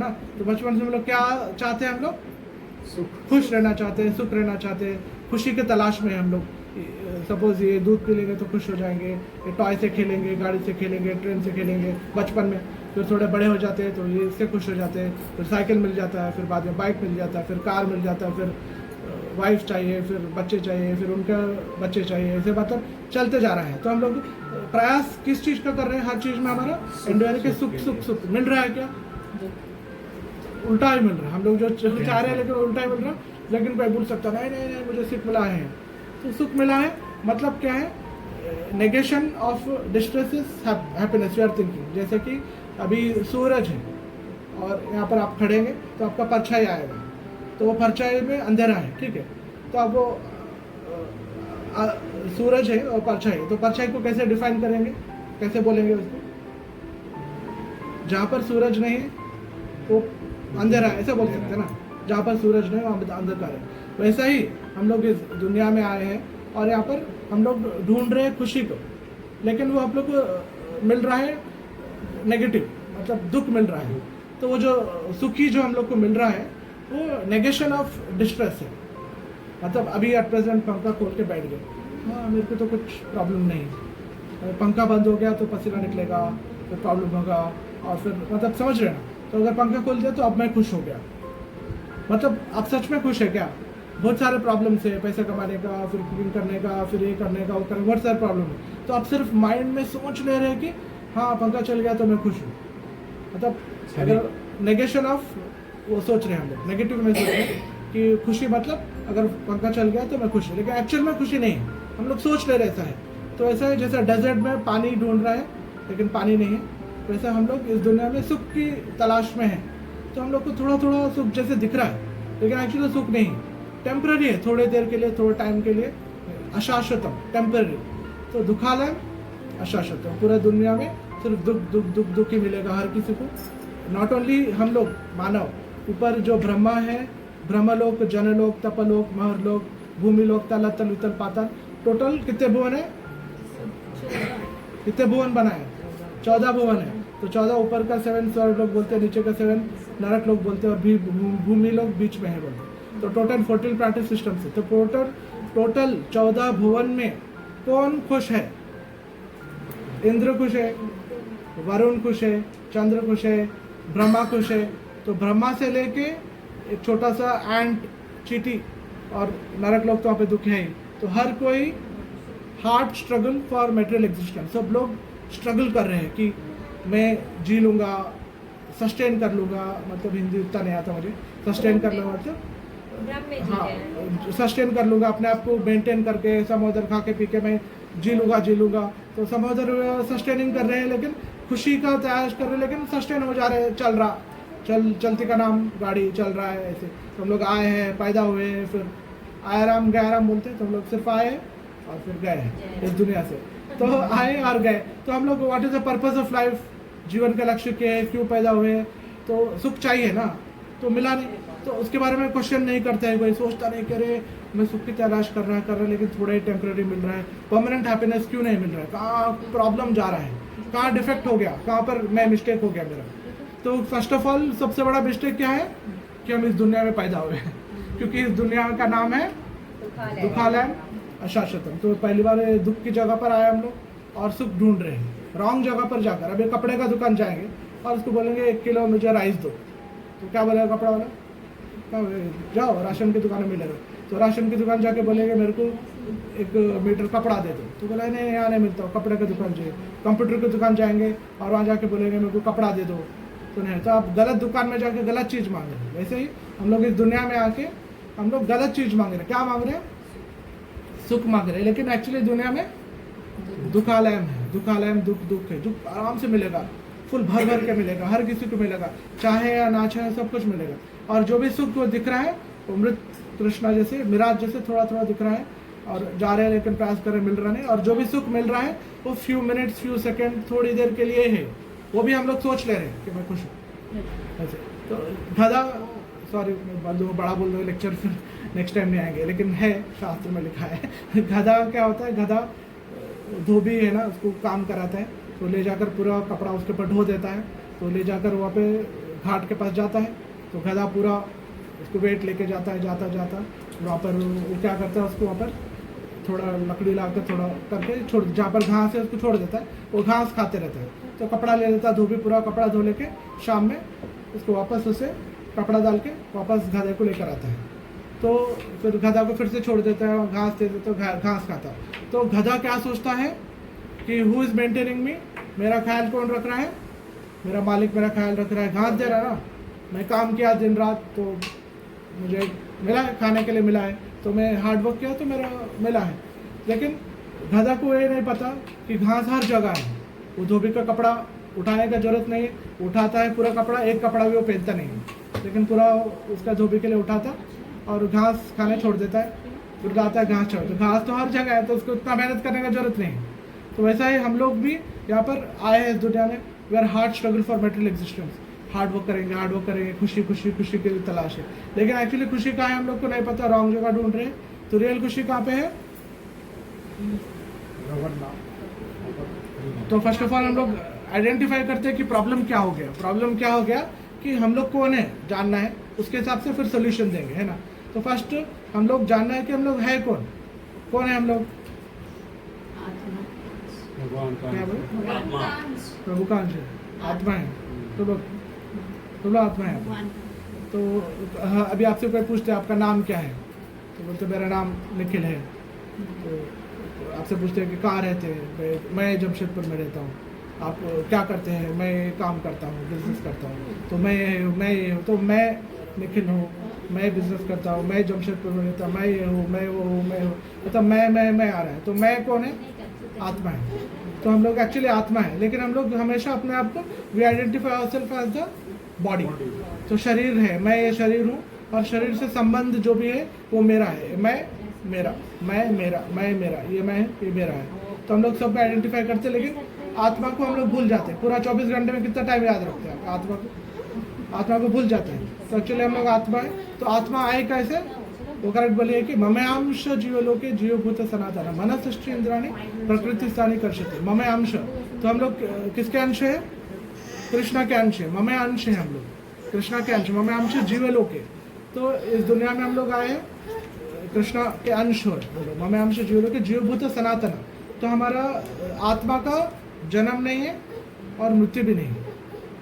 ना, तो बचपन से हम लोग क्या चाहते हैं, हम लोग खुश रहना चाहते हैं, सुख रहना चाहते हैं, खुशी के तलाश में हम लोग। सपोज ये दूध पी लेंगे तो खुश हो जाएंगे, ये टॉय से खेलेंगे, गाड़ी से खेलेंगे, ट्रेन से खेलेंगे बचपन में, फिर थोड़े बड़े हो जाते हैं तो ये इससे खुश हो जाते हैं, फिर साइकिल मिल जाता है, फिर बाद में बाइक मिल जाता है, फिर कार मिल जाता है, फिर वाइफ चाहिए, फिर बच्चे चाहिए, फिर उनका बच्चे चाहिए, ऐसे मतलब चलते जा रहा है। तो हम लोग प्रयास किस चीज़ का कर रहे हैं, हर चीज़ में हमारा इंडिया के सुख सुख सुख मिल रहा है क्या, उल्टा ही मिल रहा है। हम लोग जो चाह रहे हैं लेकिन उल्टा ही मिल रहा है। लेकिन कोई बोल सकता नहीं नहीं नहीं मुझे सुख मिला है, तो सुख मिला है मतलब क्या है, negation of distress is happiness you are thinking. जैसे कि अभी सूरज है और यहाँ पर आप खड़ेंगे तो आपका परछाई आएगा, तो वो परछाई में अंधेरा है, ठीक है, तो अब वो सूरज है और परछाई, तो परछाई को कैसे डिफाइन करेंगे, कैसे बोलेंगे उसको, जहाँ पर सूरज नहीं है वो अंधेरा है, ऐसा बोल सकते हैं ना, जहाँ पर सूरज नहीं वहाँ अंधकार है। वैसा ही हम लोग इस दुनिया में आए हैं और यहाँ पर हम लोग ढूंढ रहे हैं खुशी को, लेकिन वो हम लोग को मिल रहा है नेगेटिव, मतलब दुख मिल रहा है। तो वो जो सुखी जो हम लोग को मिल रहा है वो नेगेशन ऑफ डिस्ट्रेस है। मतलब अभी एट प्रेजेंट पंखा खोल के बैठ गए, हाँ मेरे को तो कुछ प्रॉब्लम नहीं, पंखा बंद हो गया तो पसीना निकलेगा, फिर प्रॉब्लम होगा, और फिर मतलब समझ रहे हैं ना। तो अगर पंखा खोल दिया तो अब मैं खुश हो गया, मतलब आप सच में खुश है क्या? बहुत सारे प्रॉब्लम्स है, पैसे कमाने का, फिर कुकिंग करने का, फिर ये करने का, वो करने का, बहुत सारे प्रॉब्लम है। तो आप सिर्फ माइंड में सोच ले रहे हैं कि हाँ पंखा चल गया तो मैं खुश हूँ, मतलब अगर नेगेशन ऑफ वो सोच रहे हैं हम लोग, नेगेटिव में सोच रहे हैं कि खुशी मतलब अगर पंखा चल गया तो मैं खुश हूँ, लेकिन एक्चुअल में खुशी नहीं है, हम लोग सोच ले रहे ऐसा है। तो ऐसा है जैसे डेजर्ट में पानी ढूंढ रहा है लेकिन पानी नहीं है, वैसे हम लोग इस दुनिया में सुख की तलाश में हैं। तो हम लोग को थोड़ा थोड़ा सुख जैसे दिख रहा है, लेकिन एक्चुअली सुख नहीं, टेम्पररी है, थोड़े देर के लिए, थोड़े टाइम के लिए, अशाश्वतम, टेम्पररी। तो दुखालय अशाश्वतम, पूरा दुनिया में सिर्फ दुख दुख दुख दुख ही मिलेगा हर किसी को। नॉट ओनली हम लोग मानव, ऊपर जो ब्रह्मा है, ब्रह्मलोक, जनलोक, तपलोक, महरलोक, भूमिलोक, तल तल उतल पाताल, टोटल कितने भुवन है, कितने भुवन बनाए, 14 भुवन है। तो 14 ऊपर का 7 स्वर्ग लोग बोलते हैं, नीचे का 7 नरक लोग बोलते हैं, और भूमि लोग बीच में है बोलते। तो टोटल 14 प्लानेटरी सिस्टम से, तो टोटल 14 भुवन में कौन खुश है? इंद्र खुश है, वरुण खुश है, चंद्र खुश है, ब्रह्मा खुश है। तो ब्रह्मा से लेके एक छोटा सा एंट, चींटी और नरक लोग तो वहाँ पे दुख है ही। तो हर कोई hard struggle for material existence, सब लोग स्ट्रगल कर रहे हैं कि मैं जी लूँगा, सस्टेन कर लूँगा, मतलब हिंदी उतना नहीं आता मुझे, सस्टेन कर लूँगा मतलब हाँ सस्टेन कर लूँगा, अपने आप को मेंटेन करके समोदर खा के पी के मैं जी लूँगा। तो समोदर सस्टेनिंग कर रहे हैं, लेकिन खुशी का तलाश कर रहे हैं, लेकिन सस्टेन हो जा रहे हैं, चलती का नाम गाड़ी चल रहा है ऐसे। तो हम लोग आए हैं, पैदा हुए हैं, फिर आयाराम गयाराम बोलते हैं, तो हम लोग सिर्फ आए और फिर गए हैं इस दुनिया से। तो आए और गए, तो हम लोग what is the purpose of life, जीवन का लक्ष्य क्या है, क्यों पैदा हुए? तो सुख चाहिए ना, तो मिला नहीं, तो उसके बारे में क्वेश्चन नहीं करता है कोई, सोचता नहीं करे मैं सुख की तलाश कर रहा है, लेकिन थोड़ा ही टेम्पररी मिल रहा है, परमानेंट हैप्पीनेस क्यों नहीं मिल रहा है, कहाँ प्रॉब्लम जा रहा है, कहाँ डिफेक्ट हो गया, कहाँ पर मैं मिस्टेक हो गया मेरा। तो फर्स्ट ऑफ ऑल सबसे बड़ा मिस्टेक क्या है कि हम इस दुनिया में पैदा हुए हैं, क्योंकि इस दुनिया का नाम है दुखालय अशाश्वतम। तो पहली बार दुख की जगह पर आए हम लोग और सुख ढूंढ रहे हैं रॉन्ग जगह पर जाकर। अभी कपड़े का दुकान जाएंगे और उसको बोलेंगे 1 किलो मुझे राइस दो, तो क्या बोलेगा कपड़ा वाला? क्या जाओ राशन की दुकान में मिलेगा। तो राशन की दुकान जाके बोलेंगे मेरे को 1 मीटर कपड़ा दे दो, तो बोला नहीं यहाँ नहीं मिलता, कपड़े की दुकान चाहिए। कंप्यूटर की दुकान जाएंगे और वहाँ जाके बोलेंगे मेरे को कपड़ा दे दो, तो नहीं। तो आप गलत दुकान में जाके गलत चीज़ मांग रहे हैं। वैसे ही हम लोग इस दुनिया में आके हम लोग गलत चीज़ मांग रहे हैं। क्या मांग रहे हैं? सुख मांग रहे हैं, लेकिन एक्चुअली दुनिया में दुखालयम है, दुखालयम दुख है। दुख आराम से मिलेगा, फुल भर के मिलेगा, हर किसी को मिलेगा, चाहे या ना चाहे सब कुछ मिलेगा। और जो भी सुख को दिख रहा है वो मृत तृष्णा जैसे, मिराज जैसे थोड़ा थोड़ा दिख रहा है और जा रहे हैं, लेकिन प्रयास कर रहे मिल रहा नहीं। और जो भी सुख मिल रहा है वो फ्यू मिनट्स, फ्यू सेकेंड, थोड़ी देर के लिए है, वो भी हम लोग सोच ले रहे हैं कि मैं खुश हूँ ऐसे। तो गधा, सॉरी बड़ा बोल दो, लेक्चर फिर नेक्स्ट टाइम नहीं आएंगे, लेकिन है शास्त्र में लिखा है। गधा क्या होता है? गधा धोबी है ना, उसको काम कराता है, तो ले जाकर पूरा कपड़ा उसके ऊपर ढो देता है, तो ले जाकर वहाँ पे घाट के पास जाता है तो गधा पूरा उसको वेट लेके जाता है, जाता वहाँ पर वो क्या करता है, उसको वहाँ पर थोड़ा लकड़ी लाकर थोड़ा करके छोड़, जहाँ पर घास है उसको छोड़ देता है, वो घास खाते रहते हैं। तो कपड़ा ले लेता है, धोबी पूरा कपड़ा धो लेके शाम में उसको वापस उसे कपड़ा डाल के वापस गधे को लेकर आता है। तो फिर गधा को फिर से छोड़ देता है, घास दे देता है, घास खाता है। तो गधा क्या सोचता है कि हु इज़ मेंटेनिंग मी, मेरा ख्याल कौन रख रहा है, मेरा मालिक मेरा ख्याल रख रहा है, घास दे रहा है ना, मैं काम किया दिन रात तो मुझे मिला है, खाने के लिए मिला है, तो मैं हार्ड वर्क किया तो मेरा मिला है। लेकिन गधा को ये नहीं पता कि घास हर जगह है। वो धोबी का कपड़ा उठाने का जरूरत नहीं है, उठाता है पूरा कपड़ा, एक कपड़ा भी वो पहनता नहीं है, लेकिन पूरा उसका धोबी के लिए उठाता और घास खाने छोड़ देता है, फिर लाता है घास छोड़। तो घास तो हर जगह है, तो उसको उतना मेहनत करने का जरूरत नहीं है। तो वैसा ही हम लोग भी यहाँ पर आए हैं इस दुनिया में, we are hard struggle for material existence. Hard work करेंगे, खुशी की तलाश है, लेकिन एक्चुअली खुशी कहाँ है हम लोग को नहीं पता, रॉन्ग जगह ढूंढ रहे हैं। तो रियल खुशी कहाँ पे है? तो फर्स्ट ऑफ ऑल हम लोग आइडेंटिफाई करते हैं कि प्रॉब्लम क्या हो गया। प्रॉब्लम क्या हो गया कि हम लोग कौन है जानना है, उसके हिसाब से फिर सोल्यूशन देंगे, है ना। तो फर्स्ट हम लोग जानना है कि हम लोग है कौन, कौन है हम लोग? क्या बोले? प्रभु का अंश है, आत्मा है। तो लोग आत्मा है। तो हाँ, अभी आपसे कोई पूछते हैं आपका नाम क्या है, तो बोलते मेरा नाम निखिल है। तो आपसे पूछते हैं कि कहाँ रहते हैं, मैं जमशेदपुर में रहता हूँ। आप क्या करते हैं? मैं काम करता हूँ, बिजनेस करता हूँ। तो मैं निखिल हूँ, मैं बिजनेस करता हूँ, मैं जमशेदपुर में रहता हूँ, मैं ये हूँ, मैं वो हूँ, मैं हूँ, मतलब मैं आ रहा है। तो मैं कौन है? आत्मा है। तो हम लोग एक्चुअली आत्मा है, लेकिन हम लोग हमेशा अपने आप को we identify ourselves as the body. तो शरीर है, मैं ये शरीर हूँ, और शरीर से संबंध जो भी है वो मेरा है। मैं मेरा, ये मैं, ये मेरा है। तो हम लोग सब आइडेंटिफाई करते हैं, लेकिन आत्मा को हम लोग भूल जाते हैं। पूरा 24 घंटे में कितना टाइम याद रखते हैं आत्मा को भूल जाते हैं। तो एक्चुअली हम लोग आत्मा है। तो आत्मा आए कैसे? वो करेक्ट बोलिए कि ममयांश जीवलोके जीवभूत सनातन मनसृष्टि इंद्राणी प्रकृति स्थानी कर्षति। ममयांश, तो हम लोग किसके अंश है? कृष्णा के अंश है। ममयांश है हम लोग, कृष्णा के अंश। ममयांश जीवलोके, तो इस दुनिया में हम लोग आए हैं कृष्णा के अंश हो। ममयांश जीवलोके जीवभूत सनातन। तो हमारा आत्मा का जन्म नहीं है और मृत्यु भी नहीं है।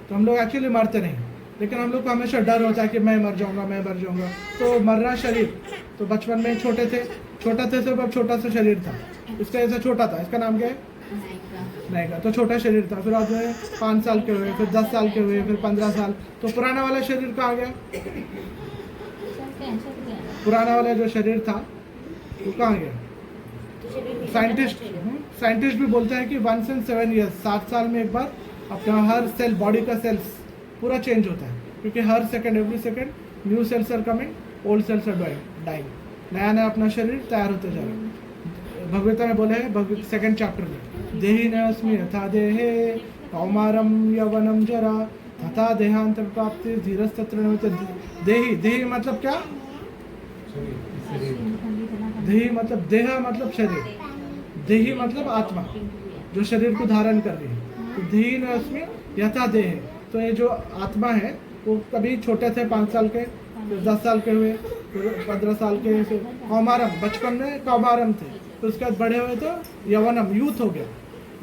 तो हम लोग एक्चुअली मरते नहीं, लेकिन हम लोग को हमेशा डर होता है कि मैं मर जाऊंगा। तो मर रहा शरीर, तो बचपन में छोटा थे सिर्फ छोटा सा शरीर था, इसका ऐसा छोटा था, इसका नाम क्या है? नायका। तो छोटा शरीर था, फिर बाद में 5 साल के हुए, फिर 10 साल के हुए, फिर 15 साल। तो पुराना वाला शरीर कहाँ गया? पुराना वाला जो शरीर था वो कहाँ गया? साइंटिस्ट भी बोलते हैं कि 1 से 7 ईयर्स, 7 साल में एक बार अपना हर सेल, बॉडी का सेल्स पूरा चेंज होता है, क्योंकि हर second, every second new cells are coming, old cells are dying. नया अपना शरीर तैयार होते जा रहा है। भगवता में बोले हैं, 2nd चैप्टर में, देहि नस्मि यथा देहे कौमारम यवनम जरा तथा देहांतर प्राप्ति धीरस्तत्र नवित। देही मतलब क्या? देही मतलब देह मतलब शरीर, देही मतलब आत्मा जो शरीर को धारण कर रही है। तो देही नस्मि यथा देह, तो ये जो आत्मा है वो कभी छोटे थे 5 साल के, फिर 10 साल के हुए, फिर 15 साल के, फिर कौमारम, बचपन में कौमारम थे, फिर उसके बाद बड़े हुए तो यवनम, यूथ हो गया,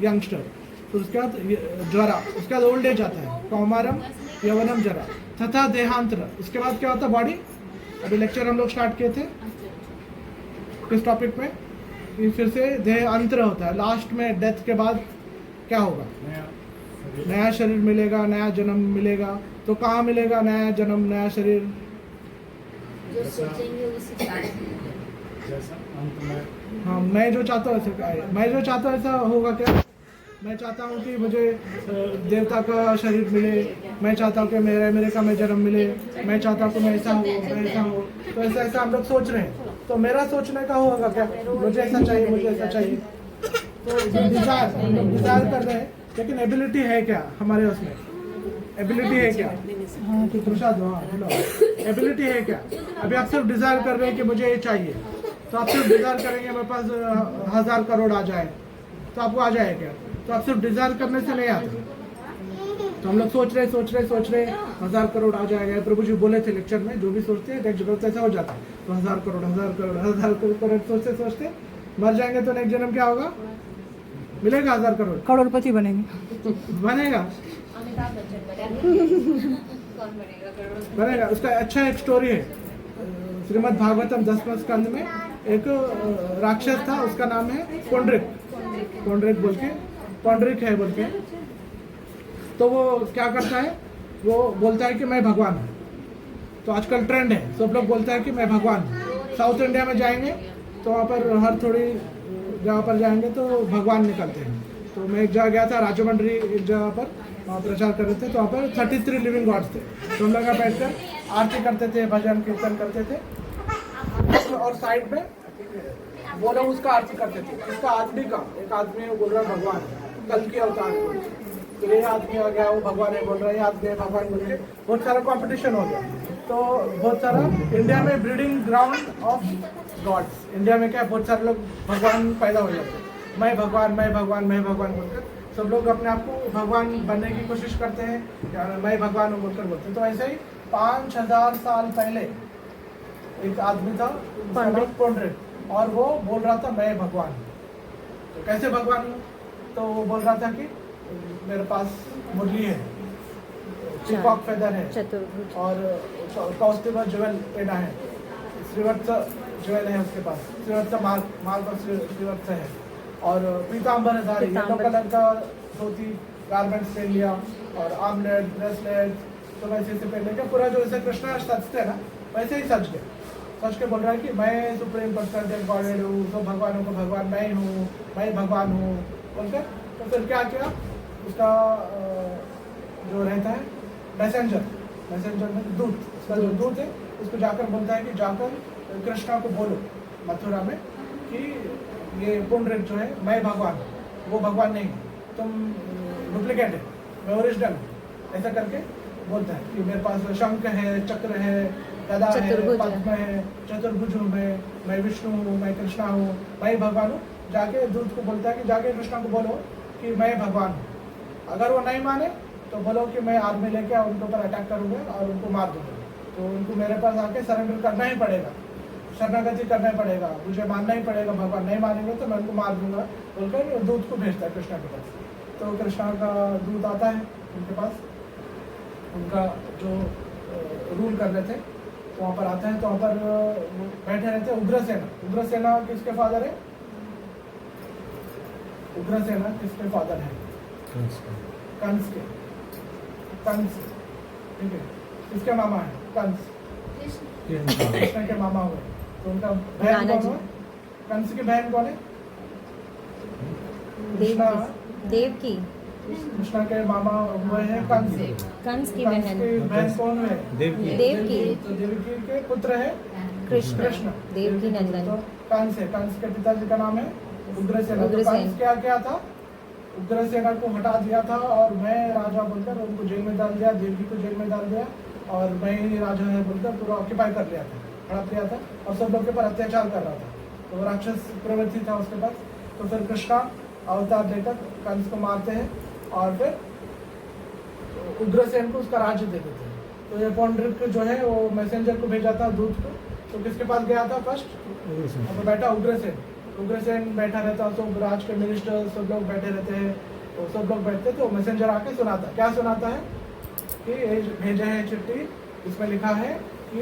यंगस्टर, फिर उसके बाद जरा, उसके बाद ओल्ड एज आता है, कौमारम यवनम जरा तथा देहांतर। उसके बाद क्या होता है? बॉडी। अभी लेक्चर हम लोग स्टार्ट किए थे किस टॉपिक में? फिर से देह अंतर होता है, लास्ट में डेथ के बाद क्या होगा? नया शरीर मिलेगा, नया जन्म मिलेगा। तो कहाँ मिलेगा नया जन्म, नया शरीर? जो सोचेंगे उसी हाँ, मैं जो चाहता हूँ ऐसा होगा क्या? मैं चाहता हूँ कि मुझे देवता का शरीर मिले, मैं चाहता हूँ कि मेरे का मैं जन्म मिले, मैं चाहता हूँ कि मैं ऐसा हूँ। तो ऐसा हम लोग सोच रहे हैं। तो मेरा सोचने का होगा क्या? मुझे ऐसा चाहिए। तो डिजायर कर रहे हैं, लेकिन एबिलिटी है क्या हमारे उसमें? एबिलिटी है क्या? एबिलिटी है क्या? अभी आप सिर्फ डिजायर कर रहे हैं कि मुझे ये चाहिए, तो आप सिर्फ डिजायर करेंगे मेरे पास 1000 करोड़ आ जाए, तो आपको आ जाए क्या? तो आप सिर्फ डिजायर करने से नहीं आता, तो हम लोग सोच रहे 1000 करोड़ आ जाएगा। प्रभु जी बोले थे लेक्चर में, जो भी सोचते हैं नेक्स्ट जन्म ऐसा हो जाता है। तो 1000 करोड़ सोचते मर जाएंगे तो नेक्स्ट जन्म क्या होगा? मिलेगा 1000 करोड़, करोड़पति बनेंगे। बनेगा अमिताभ बच्चन बनेंगे। कौन बनेगा करोड़पति? बनेगा। उसका अच्छा एक स्टोरी है, श्रीमद् भागवतम 10वें स्कंद में एक राक्षस था, उसका नाम है पौंड्रिक बोल के, पौंड्रिक है बोल के। तो वो क्या करता है, वो बोलता है कि मैं भगवान हूँ। तो आजकल ट्रेंड है, सब लोग बोलते हैं कि मैं भगवान हूँ। साउथ इंडिया में जाएंगे तो वहाँ पर हर थोड़ी जगह पर जाएंगे तो भगवान निकलते हैं। तो मैं एक जगह गया था, राजमंड्री एक जगह पर, वहाँ प्रचार कर रहे थे। तो वहाँ पर 33 लिविंग गॉड्स थे। तो हम लोग यहाँ बैठ कर आरती करते थे, भजन कीर्तन करते थे, और साइड में वो लोग उसका आरती करते थे। इसका आदमी का एक आदमी है, वो बोल रहा है भगवान कल की अवतार को। तो ये आदमी आ गया, वो भगवान है बोल रहा है, ये आदमी है भगवान बोल के बहुत सारा कंपटीशन हो गया। तो बहुत सारा इंडिया में breeding ground of gods, India में क्या बहुत सारे लोग भगवान पैदा हो जाते हैं। मैं भगवान बोलकर सब लोग अपने आप को भगवान बनने की कोशिश करते हैं, या मैं भगवान हूँ बोलकर बोलते हैं। तो ऐसे ही 5000 साल पहले एक आदमी था, पौंड्रिक, और वो बोल रहा था मैं भगवान हूँ। तो कैसे भगवान हूँ? तो वो बोल रहा था कि मेरे पास मुरली है, पीकॉक फेदर है, चतुर्भुज और कौस्तुभ ज्वेल पेड़ा है, श्रीवत्स ज्वेल है उसके पास, श्रीवत्स मार्ग और श्रीवत्स है, और पीताम्बरधारी येलो कलर का धोती गारमेंट्स पहन लिया, और आर्मलेट ब्रेसलेट तो वैसे से पहन लिया, पूरा जो ऐसे कृष्णा सजते ना वैसे ही सज के बोल रहा है कि मैं सुप्रीम पर्सनालिटी गॉडेड हूँ, सब भगवानों को भगवान मैं हूँ, मैं भगवान हूँ बोलकर। तो फिर क्या किया, उसका जो रहता है मैसेंजर में दूत, उसका जो दूत है उसको जाकर बोलता है कि जाकर कृष्णा को बोलो मथुरा में कि ये पुंडरीक जो है मैं भगवान हूँ, वो भगवान नहीं, तुम डुप्लीकेट है, मैं ओरिजिनल हूँ। ऐसा करके बोलता है कि मेरे पास शंख है, चक्र है, गदा है, पद्म है, चतुर्भुज हूँ मैं विष्णु हूँ, मैं कृष्णा हूँ, मैं भगवान हूँ। जाके दूत को बोलता है कि जाके कृष्णा को बोलो कि मैं भगवान हूँ। अगर वो नहीं माने तो बोलो कि मैं आर्मी लेके उनके ऊपर अटैक करूँगा और उनको मार दूंगा। तो उनको मेरे पास आके सरेंडर करना ही पड़ेगा, शरणागति करना ही पड़ेगा, मुझे मानना ही पड़ेगा। भगवान नहीं मानेंगे तो मैं उनको मार दूंगा बोलकर दूत को भेजता है कृष्णा के पास। तो कृष्णा का दूत आता है उनके पास, उनका जो रूल कर रहे थे तो वहाँ पर आता है। तो वहाँ पर बैठे रहते उग्रसेना किसके फादर है? उग्रसेना किसके फादर है? कंस के, ठीक है, किसके मामा है? कंस, कृष्ण के मामा हुए। तो उनका बहन कौन हुआ? कंस की बहन कौन है? देवकी। कृष्णा के मामा हुए हैं कंस। कंस की बहन कौन है? देवकी। तो देवकी के पुत्र है कृष्ण, देवकी नंदन। तो कंस है, कंस के पिताजी का नाम है उग्रसेन। तो कंस क्या था, उग्रसेना को हटा दिया था और मैं राजा बोलकर उनको जेल में डाल दिया, देवकी को जेल में डाल दिया, और मैं ही राजा है बोलकर पूरा ऑक्यूपाई कर लिया था, हड़प लिया था, और सब लोग के ऊपर अत्याचार कर रहा था। तो राक्षस प्रवृत्ति था उसके पास। तो फिर कृष्णा अवतार लेकर कंस को मारते हैं और फिर उग्रसेन को उसका राज्य दे देते हैं। तो ये पौंड्रिक जो है वो मैसेंजर को भेजा था दूत को। तो किसके पास गया था फर्स्ट? तो बैठा उग्रसेन बैठा रहता, तो राज के मिनिस्टर सब लोग बैठे रहते हैं, तो सब लोग बैठते। तो मैसेंजर आके सुनाता, क्या सुनाता है कि भेजे है चिट्ठी, इसमें लिखा है कि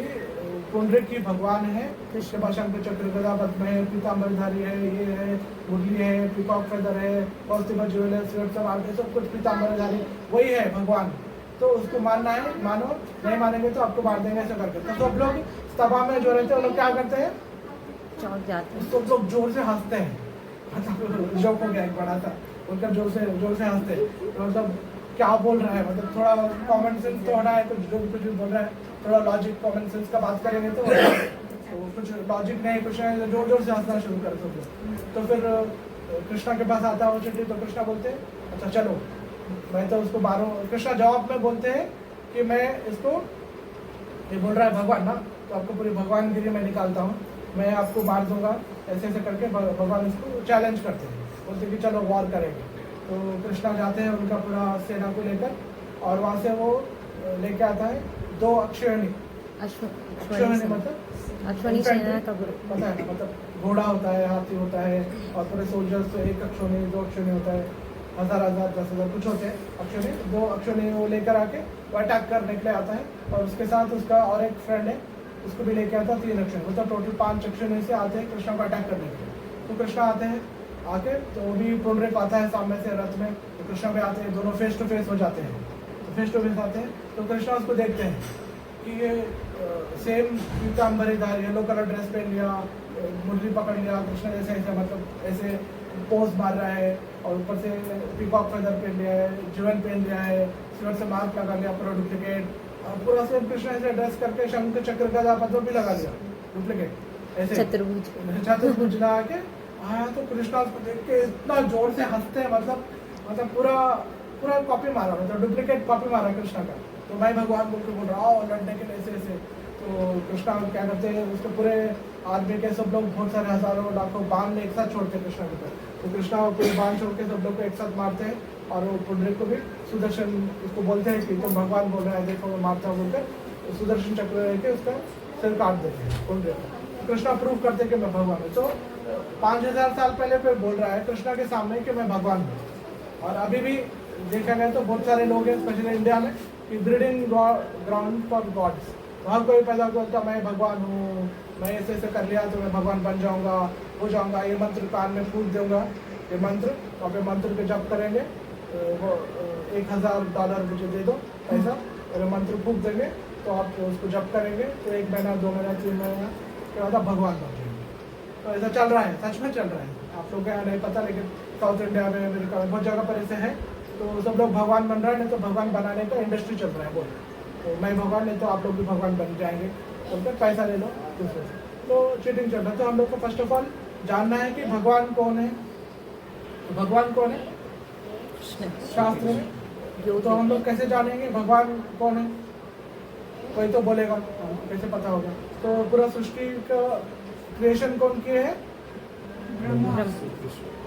पुंडरीक की भगवान है, कृष्ण पाशंक चक्र गदा पद्म है, पीताम्बरधारी है, ये है मुरली है, पीकॉक फेदर है, कौस्तुभ ज्वेल है, सब कुछ पीताम्बरधारी वही है भगवान। तो उसको मानना है, मानो, नहीं मानेंगे तो आपको मार देंगे, ऐसा करके। तो सब लोग सभा में जो रहते हैं वो लोग क्या करते हैं? चौंक जाते हैं। सब लोग जोर से हंसते हैं, मतलब जोक हो गया एक बड़ा था, उनका जोर से हंसते हैं। तो मतलब क्या बोल रहा है, मतलब थोड़ा कॉमन सेंस तो होना है, कुछ भी बोल रहा है, थोड़ा लॉजिक कॉमन सेंस का बात करेंगे तो कुछ लॉजिक नहीं, कुछ नहीं, जोर से हंसना शुरू कर सब लोग। तो फिर कृष्णा के पास आता है चिट्ठी। तो कृष्णा बोलते हैं अच्छा चलो मैं तो उसको मारूं। कृष्णा जवाब में बोलते हैं कि मैं इसको, ये बोल रहा है भगवान ना, तो आपको पूरी भगवानगिरी में निकालता हूँ, मैं आपको मार दूंगा, ऐसे ऐसे करके भगवान इसको चैलेंज करते हैं, बोलते कि चलो वॉर करेंगे। तो कृष्णा जाते हैं उनका पूरा सेना को लेकर और वहाँ से वो लेके आता है 2 अक्षयणी। अक्षयणी मतलब अश्वनी सेना का ग्रुप। पता है ना, मतलब घोड़ा होता है, हाथी होता है, और पूरे सोल्जर्स तो 1 अक्षयणी 2 अक्षयणी होता है, 1000 10,000 कुछ होते हैं अक्षयणी। 2 अक्षयणी वो लेकर आके वो अटैक करने के लिए आता है, और उसके साथ उसका और एक फ्रेंड है, उसको भी लेके आता है 3 अक्षयणी, मतलब टोटल 5 अक्षयणी से आते हैं कृष्णा को अटैक करने के लिए। तो कृष्णा आते हैं, आके तो वो भी पुंडरीक आता है सामने से रथ में, तो कृष्णा भी आते हैं, दोनों फेस टू फेस हो जाते हैं। तो फेस टू फेस आते हैं तो कृष्णा उसको देखते हैं कि ये सेम पीताम्बरीधार येलो कलर ड्रेस पहन लिया, मुरली पकड़ लिया, कृष्ण जैसे ऐसे मतलब ऐसे पोज मार रहा है, और ऊपर से पीकॉक फेदर पहन लिया है, जीवन पहन लिया है, सिर से मार्क लगा लिया पूरा डुप्लीकेट, पूरा सेम कृष्ण ऐसे ड्रेस करके शंख चक्र का पत्र भी लगा लिया डुप्लीकेट ऐसे चतुर्भुज लगा के आया। तो कृष्णा उसको देख के इतना जोर से हंसते हैं, मतलब पूरा कॉपी मारा, मतलब डुप्लीकेट कॉपी मारा कृष्णा का। तो मैं भगवान बोल के बोल रहा हूँ लड़ने के लिए ऐसे। तो कृष्णा क्या करते हैं, उसके पूरे आदमी के सब लोग बहुत सारे हजारों लाखों बाण एक साथ छोड़ते हैं कृष्णा के ऊपर। तो कृष्णा पूरे बाण छोड़ के सब लोग को एक साथ मारते हैं, और वो पुंडरीक को भी सुदर्शन उसको बोलते हैं कि तुम भगवान बोल रहे हैं, देखो मैं मारता हूँ बोलकर सुदर्शन चक्र लेके उसका सिर काट देते हैं पुंडरीक। कृष्णा प्रूव करते हैं कि मैं भगवान हूँ। तो 5000 साल पहले फिर बोल रहा है कृष्णा के सामने कि मैं भगवान हूँ। और अभी भी देखा गया तो बहुत सारे लोग हैं स्पेशली इंडिया में कि ब्रीडिंग ग्राउंड फॉर गॉड्स, वहाँ कोई पैदा करता मैं भगवान हूँ, मैं ऐसे कर लिया तो मैं भगवान बन जाऊँगा, हो जाऊँगा, ये मंत्र कान में फूक दूँगा, ये मंत्र तो आप मंत्र के जप करेंगे, वो $1000 मुझे दे दो पैसा, और ये मंत्र फूक देंगे तो आप उसको जप करेंगे तो 1 महीना 2 महीना 3 महीना के बाद आप भगवान बन जाएंगे। तो ऐसा चल रहा है, सच में चल रहा है। आप लोग को यहाँ नहीं पता, लेकिन साउथ इंडिया में, अमेरिका में बहुत जगह पर ऐसे है। तो सब लोग भगवान बन रहा है, नहीं तो भगवान बनाने का इंडस्ट्री चल रहा है बोल। तो मैं भगवान, नहीं तो आप लोग भी भगवान बन जाएंगे, तो पैसा ले लो दूसरे से। तो चीटिंग चल रहा है। तो हम लोग को फर्स्ट ऑफ ऑल जानना है कि भगवान कौन है। तो भगवान कौन है शास्त्र में, तो हम लोग कैसे जानेंगे भगवान कौन है? कोई तो बोलेगा, हमको कैसे पता होगा? तो पूरा सृष्टि का क्रिएशन कौन किए है?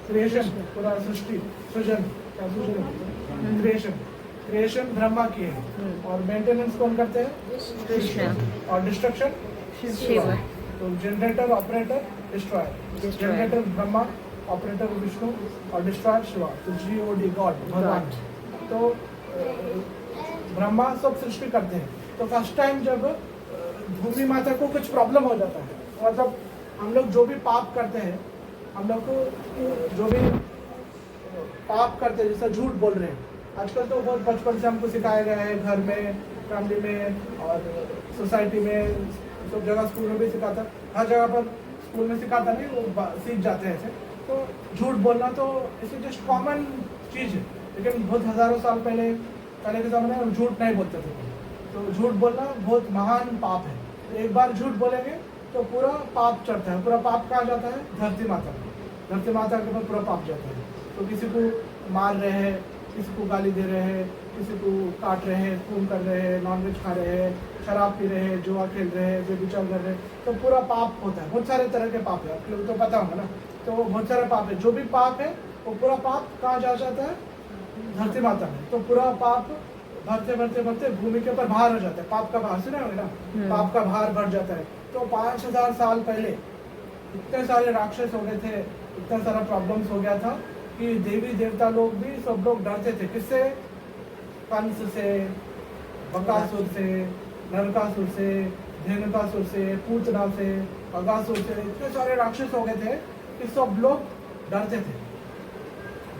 क्रिएशन, पूरा सृष्टि सृजन, क्या सृजन? क्रिएशन ब्रह्मा किए हैं, और मेंटेनेंस कौन करते हैं? कृष्ण। और डिस्ट्रक्शन शिव। तो generator, operator, destroyer. Generator Brahma, operator Vishnu, और डिस्ट्रॉयर शिवा। तो GOD गॉड, भगवान। तो ब्रह्मा सब सृष्टि करते हैं। तो फर्स्ट टाइम जब भूमि माता को कुछ प्रॉब्लम हो जाता है, मतलब हम लोग जो भी पाप करते हैं, हम लोग को जो भी पाप करते हैं, जैसा झूठ बोल रहे हैं, आजकल तो बहुत बचपन से हमको सिखाया गया है, घर में, फैमिली में और सोसाइटी में, सब जगह स्कूल में भी सिखाता, हर जगह पर स्कूल में सिखाता नहीं, वो सीख जाते हैं ऐसे। तो झूठ बोलना तो ऐसे जस्ट कॉमन चीज़ है, लेकिन बहुत हज़ारों साल पहले के ज़माने में झूठ नहीं बोलते थे। तो झूठ बोलना बहुत महान पाप है। तो एक बार झूठ बोलेंगे तो पूरा पाप चढ़ता है। पूरा पाप कहाँ जाता है? धरती माता में। धरती माता के ऊपर पूरा पाप जाता है। तो किसी को मार रहे हैं, किसी को गाली दे रहे हैं, किसी को काट रहे हैं, खून कर रहे हैं, नॉनवेज खा रहे हैं, शराब पी रहे हैं, जुआ खेल रहे हैं, व्यभिचार कर रहे हैं, तो पूरा पाप होता है। बहुत सारे तरह के पाप है, आप लोग तो पता होगा ना। तो बहुत सारे पाप है, जो भी पाप है वो पूरा पाप कहाँ जा जाता है? धरती माता में। तो पूरा पाप भरते भरते भरते भूमि के ऊपर भार हो जाता है। पाप का भार सुना होगा ना, पाप का भार बढ़ जाता है। तो 5000 साल पहले इतने सारे राक्षस हो गए थे, इतना सारा प्रॉब्लम्स हो गया था कि देवी देवता लोग भी सब लोग डरते थे। किससे? कंस से, बकासुर से, नरकासुर से, धेनुकासुर से, पूतना से, अगासुर से, इतने सारे राक्षस हो गए थे कि सब लोग डरते थे।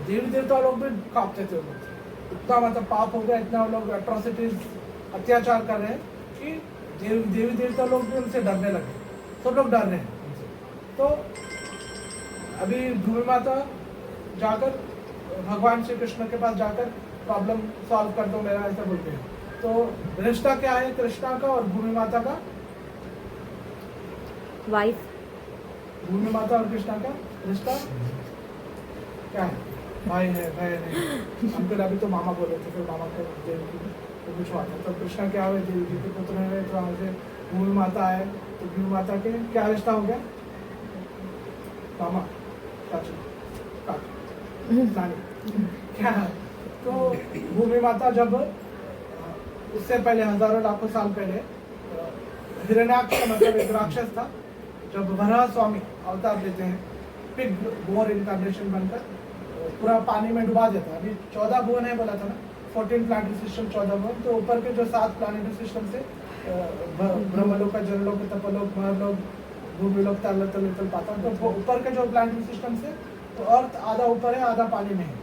देवी देवता लोग भी कांपते थे उनको। इतना मतलब पाप हो गया, इतना लोग अट्रॉसिटीज, अत्याचार कर रहे हैं कि देवी देवता लोग भी उनसे डरने लगे। सब लोग डर रहे हैं उनसे। तो अभी भूमि माता जाकर भगवान श्री कृष्ण के पास जाकर प्रॉब्लम सॉल्व कर दो मेरा, ऐसा बोलते हैं। तो रिश्ता क्या है कृष्णा का और भूमि माता का? वाइफ। भूमि माता और कृष्णा का रिश्ता क्या है? भाई है, बहन है। अंकल अभी तो मामा बोले थे, फिर मामा को देवकी तो कुछ हुआ था। तो कृष्णा क्या हुए? देवी जी के पुत्र है। तो वहाँ से भूमि माता है, तो भूमि माता के क्या रिश्ता हो गया? मामा, चाचू, काकी, नानी, क्या है? तो भूमि माता जब उससे पहले हजारों लाखों साल पहले हिरण्याक्ष मतलब एक राक्षस था। जब वराह स्वामी अवतार लेते हैं, पिग बोर इनकार्नेशन बनकर पूरा पानी में डुबा देता है। अभी 14 भुवन है बोला था ना, 14 प्लानिटरी सिस्टम 14 भुवन। तो ऊपर के जो 7 प्लानिटरी सिस्टम से ब्रह्मलोक, जनलोक, तपलोक, महलोक, भूमिलोक, तल पाताल, तो ऊपर के जो प्लानिटरी सिस्टम से तो अर्थ आधा ऊपर है आधा पानी में है,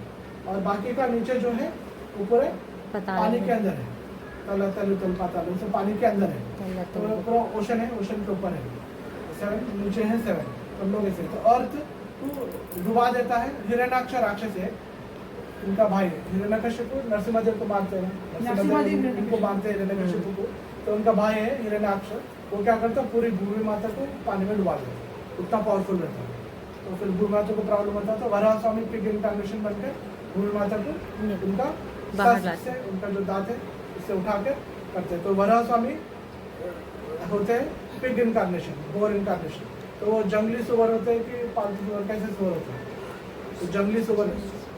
और बाकी का नीचे जो है ऊपर है पानी के अंदर है, तल पाताल, तो पानी के अंदर है। तो पूरा ओशन है, ओशन के ऊपर है 7, नीचे है 7, हम लोग ऐसे। तो अर्थ को डुबा देता है। हिरण्याक्ष राक्षस है, उनका भाई है हिरण्यकशिपु, नरसिम्हादेव को मानते हैं, नरसिम्हादेव इनको मानते हैं हिरण्यकशिपु को। तो उनका भाई है हिरण्याक्ष, वो क्या करता है पूरी भूमि माता को पानी में डुबा देता है, उतना पावरफुल रहता है। तो फिर भूमि माता को प्रॉब्लम होता है, तो वराह स्वामी पिग इनकार्नेशन बनकर भूमि माता को उनका से उनका जो दांत है उससे उठा के करते हैं। तो वराह स्वामी होते हैं पिग इनकार्नेशन, बोर इनकार्नेशन। तो वो जंगली सुअर होते हैं कि पालतू सुअर, कैसे सुअर होते हैं? तो जंगली सुअर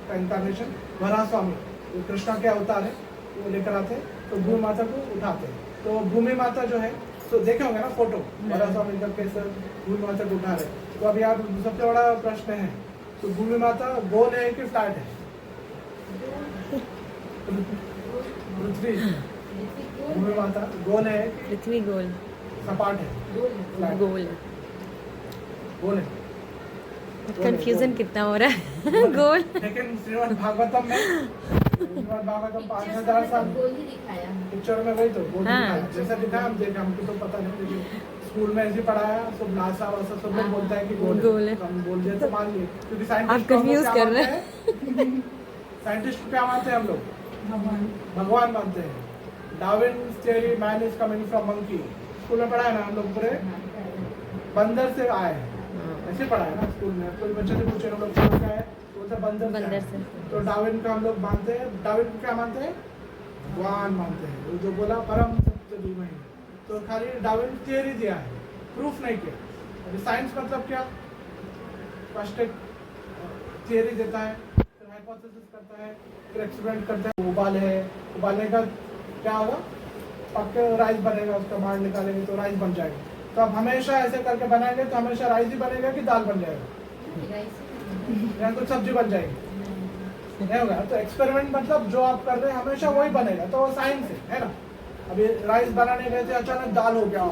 का इनकार्नेशन वराह स्वामी, वो कृष्णा के अवतार है, वो लेकर आते हैं, तो भूमि माता को उठाते हैं। तो भूमि माता जो है, तो देखे होंगे ना फोटो, वराह स्वामी का कैसे भूमि माता को उठा रहे। तो अभी आप सबसे बड़ा प्रश्न है, तो भूमि माता गोल है कि फ्लैट है? पृथ्वी भूमि माता गोल है कि पृथ्वी गोल, सपाट है? फ्लैट गोल है। गोल है। कंफ्यूजन कितना हो रहा है गोल। लेकिन श्रीमद् भागवतम में, श्रीमद् भागवतम 5000 साल गोल ही दिखाया। पिक्चर में वही तो गोल हाँ। दिखाया। जैसा दिखाया हम देखा, हमको तो पता नहीं, लेकिन स्कूल में ऐसे पढ़ाया, सब नासा वासा सब लोग बोलता है कि गोल है। हम बोल दिए तो मान लिए, क्योंकि आप कंफ्यूज कर रहे हैं। साइंटिस्ट क्या मानते हैं हम लोग? भगवान मानते हैं। Darwin theory, man is coming from monkey, school में पढ़ाया ना हम लोग, पूरे बंदर से आए हैं, ऐसे पढ़ाया ना स्कूल में। कोई बच्चे से पूछे हम लोग क्या है, तो बंदर से। तो डार्विन का हम लोग मानते हैं। डार्विन को क्या मानते हैं? भगवान मानते हैं, वो जो बोला परम सत्य धीमहि। तो खाली डार्विन थियरी दिया है, प्रूफ नहीं किया। अभी साइंस मतलब क्या? फर्स्ट एक थियरी देता है, फिर हाइपोथेसिस करता है, फिर एक्सपेरिमेंट करता है। उबालने का क्या होगा? पक्के राइस बनेगा, उसका बाहर निकालेंगे तो राइस बन जाएगा। तो आप हमेशा ऐसे करके बनाएंगे तो हमेशा राइस ही बनेगा कि दाल बन जाएगा या कुछ सब्जी बन जाएगी? नहीं होगा। तो एक्सपेरिमेंट मतलब जो आप कर रहे हैं हमेशा वही बनेगा, तो वो साइंस है ना। अभी राइस बनाने गए थे, अचानक दाल हो गया,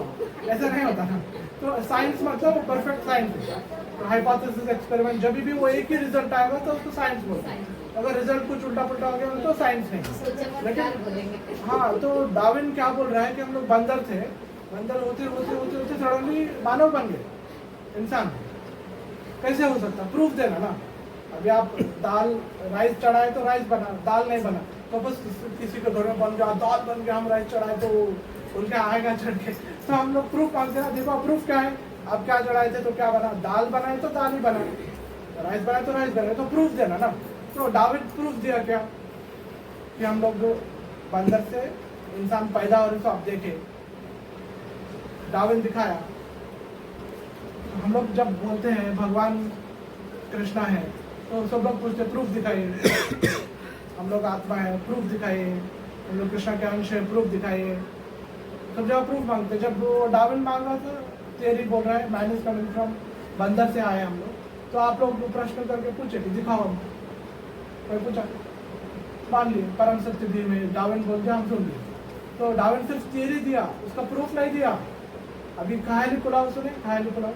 ऐसा नहीं होता ना। तो साइंस मतलब परफेक्ट साइंस है। तो हाइपोथेसिस, एक्सपेरिमेंट, जब भी वो एक ही रिजल्ट आएगा तो उसको साइंस बोलते हैं। अगर रिजल्ट कुछ उल्टा पुल्टा हो गया तो साइंस नहीं। लेकिन हाँ, तो डार्विन क्या बोल रहा है कि हम लोग बंदर थे, बंदर होते होते होते होते सडनली मानव बन गए, इंसान। कैसे हो सकता? प्रूफ देना ना। अभी आप दाल राइस चढ़ाए तो राइस बना, दाल नहीं बना तो बस किसी के घर में बन गया, दाल बन गया, हम राइस चढ़ाए तो उनके आएगा चढ़ के। तो हम लोग प्रूफ मांगते ना, देखो प्रूफ क्या है, आप क्या चढ़ाए थे तो क्या बना? दाल बनाए तो दाल ही बना, राइस बनाए तो राइस बनाए, तो प्रूफ देना ना। तो डार्विन प्रूफ दिया क्या कि हम लोग बंदर से इंसान पैदा हो रहे, तो आप देखे डार्विन दिखाया। हम लोग जब बोलते हैं भगवान कृष्णा है तो सब लोग पूछते प्रूफ दिखाइए, हम लोग आत्मा है प्रूफ दिखाइए, हम लोग कृष्णा के अंश है प्रूफ दिखाइए। सब जगह प्रूफ मांगते। जब वो डार्विन मांग रहा था, थियरी बोल रहा है मैन इज कमिंग फ्रॉम, बंदर से आए हम लोग, तो आप लोग प्रश्न करके पूछे कि दिखाओ हम, कोई पूछा, मान लिए परम सत्य दी में डार्विन बोल दिया, हम सुन लिए। तो डार्विन सिर्फ थियरी दिया, उसका प्रूफ नहीं दिया। अभी ख्याली पुलाव सुने, ख्याली पुलाव,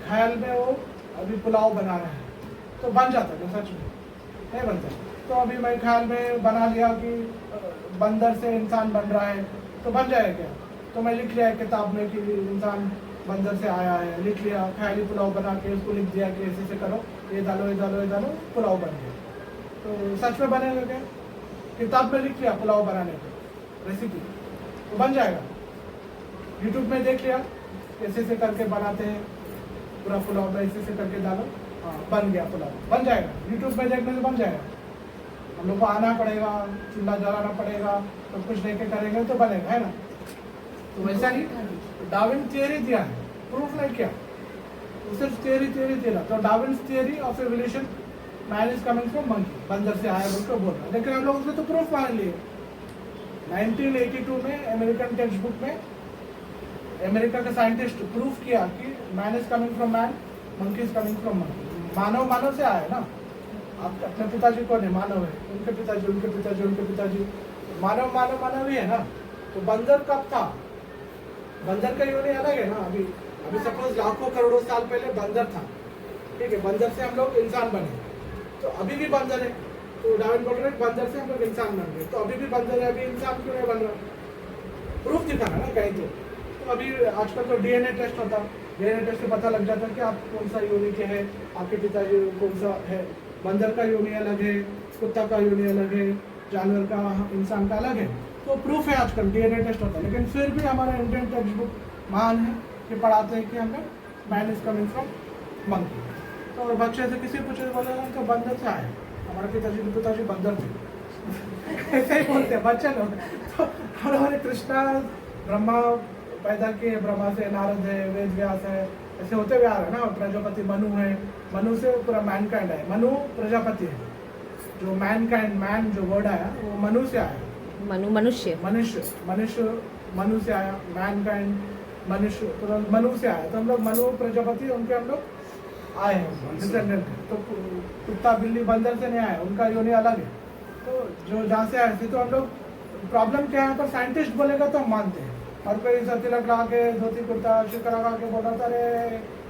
ख्याल में वो अभी पुलाव बना रहे हैं तो बन जाता है, सच में नहीं बनता। तो अभी मैं ख्याल में बना लिया कि बंदर से इंसान बन रहा है तो बन जाएगा क्या? तो मैं लिख लिया किताब में कि इंसान बंदर से आया है, लिख लिया, ख्याली पुलाव बना के उसको लिख दिया कि ऐसे करो, ये डालो ये डालो ये डालो, पुलाव बन गया। तो सच में बनेगा क्या? किताब में लिख लिया पुलाव बनाने की रेसिपी, तो बन जाएगा। यूट्यूब में देख लिया कैसे से करके बनाते हैं पूरा पुलाव, ऐसे से करके डालो, हाँ बन गया पुलाव, बन जाएगा। यूट्यूब में देखने से बन जाएगा। हम लोग को आना पड़ेगा, चूल्हा जलाना पड़ेगा, सब कुछ लेके करेंगे तो बनेगा, है ना। तो वैसा ही डार्विन थियरी दिया है, प्रूफ नहीं किया, तो सिर्फ थियरी दिया। तो Darwin theory of evolution, man is coming from monkey, बंदर से आया बोल के बोल रहा है। लेकिन हम लोग उसमें तो प्रूफ मान लिए, 1982 में अमेरिकन टेक्स्ट बुक में अमेरिका का साइंटिस्ट प्रूफ किया कि man is coming from man, monkey is coming from monkey. मानव मानव से आया ना। आप अपने पिताजी कौन है? मानव है। उनके पिताजी उनके पिताजी उनके पिताजी, मानव मानव मानव ही है ना। तो बंदर कब था? बंदर का योनि अलग है ना। अभी अभी सपोज लाखों करोड़ों साल पहले बंदर था, ठीक है। बंदर से हम लोग इंसान बने, तो अभी भी बंदर है। तो डार्विन बोल रहे हैं बंदर से हम लोग इंसान बन गए, तो अभी भी बंदर है, अभी इंसान क्यों नहीं बन रहा? प्रूफ दिखाना ना कहीं तो अभी आजकल तो डीएनए टेस्ट होता है, डीएनए टेस्ट से पता लग जाता है कि आप कौन सा योनि के हैं, आपके पिताजी कौन सा है। बंदर का योनि अलग है, कुत्ता का योनि अलग है, जानवर का, इंसान का अलग है। तो प्रूफ है आजकल, डीएनए टेस्ट होता है। लेकिन फिर भी हमारा इंडियन टेक्स्ट बुक महान है कि पढ़ाते हैं कि हमें man is coming from monkey. तो और बच्चे से किसी पूछे बोले तो बंदर से आए, हमारे पिताजी बंदर थे ऐसे ही बोलते हैं बच्चे लोग। तो हमारे कृष्णा ब्रह्मा पैदा किए, ब्रह्मा से नारद है, वेद व्यास है, ऐसे होते हुए आ रहे हैं ना। और प्रजापति मनु है, मनु से पूरा मैनकाइंड है। मनु प्रजापति है। जो मैनकाइंड, मैन जो वर्ड आया वो मनु से आया। मनुष्य मनुष्य मनुष्य मनु से आया, मैनकाइंड मनुष्य तो मनु से आया। तो हम लोग मनु प्रजापति उनके हम लोग आए हैं डिसेंडेंट। तो कुत्ता बिल्ली बंदर से नहीं आया, उनका योनि अलग है। तो जो जहाँ से आए थे, तो हम लोग प्रॉब्लम क्या है पर साइंटिस्ट बोलेगा तो हम मानते हैं। और कोई तिलक लगा के धोती कुर्ता शिकर लगा के बोल रहा था अरे